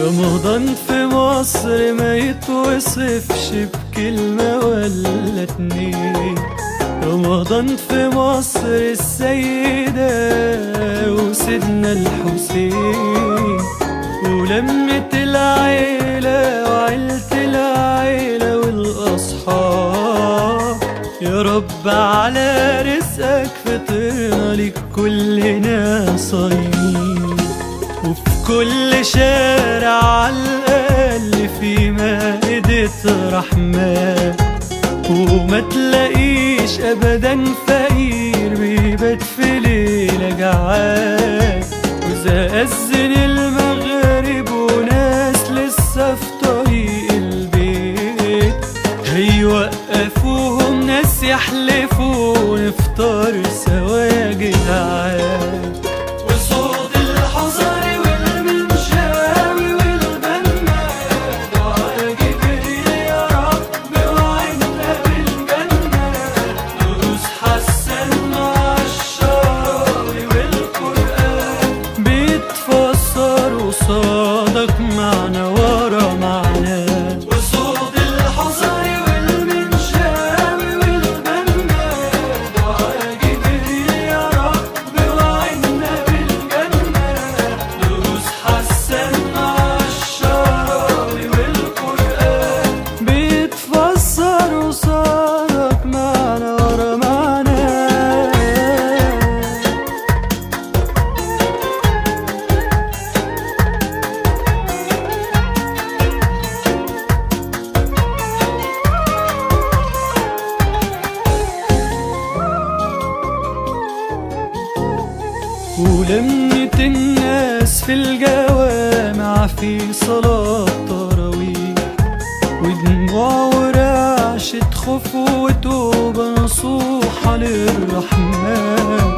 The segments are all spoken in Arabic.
رمضان في مصر ما يتوصفش بكلمة ولا اتنين. رمضان في مصر السيدة وسيدنا الحسين، ولمة العيلة وعيلة العيلة والأصحاب. يا رب على رزقك فطرنا لك كلنا صايمين، وفي كل شارع عالأقل في مائدة رحمة، وما تلاقيش أبدا فقير بيبات في ليلة جعان. وإذا أذن المغرب وناس لسه في طريق البيت، هيوقفوهم ناس يحلفوا نفطر سوا يا جدعان. وصوت الحصر والمنشاوي والبنا دعاء جبريل يا رب وعدنا بالجنة. دروس حسن مع الشراوي والقرآن بيتفسر قصادك معنى ورا معنى. وصوت الحصر والمنشاوي والبنا دعاء جبريل يا رب وعدنا بالجنة. دروس حسن مع الشراوي والقرآن بيتفسر قصادك معنى ورا معنى. ولمة الناس في الجوامع في صلاة تراويح، ودموع ورعشة خوف وتوبة نصوحة للرحمن.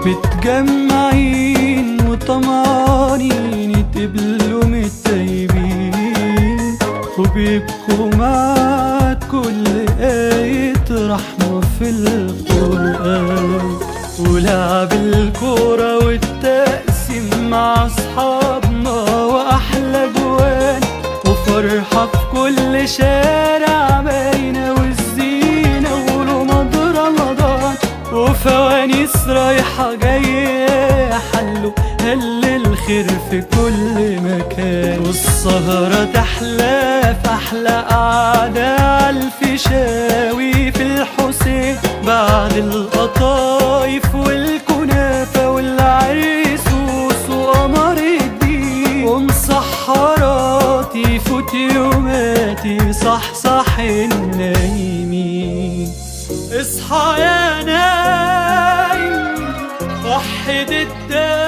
متجمعين وطمعانين يتقبلوا من التايبين، وبيبكوا مع كل آية رحمة في القرآن. ولعب الكورة والتقسيم مع أصحابنا وأحلى جوان، وفرحة في كل شارع باينة والزينة ورمض رمضان، وفوانيس رايحة جاية حلو هل الخير في كل مكان. والسهرة تحلى في أحلى قعدة عالفيشاوي في الحسين، بعد القطايف والكنافة والعريسوس وقمر الدين. ومسحراتي يفوت يوماتي صح النايمين. اصحى يا نايم وحد الدار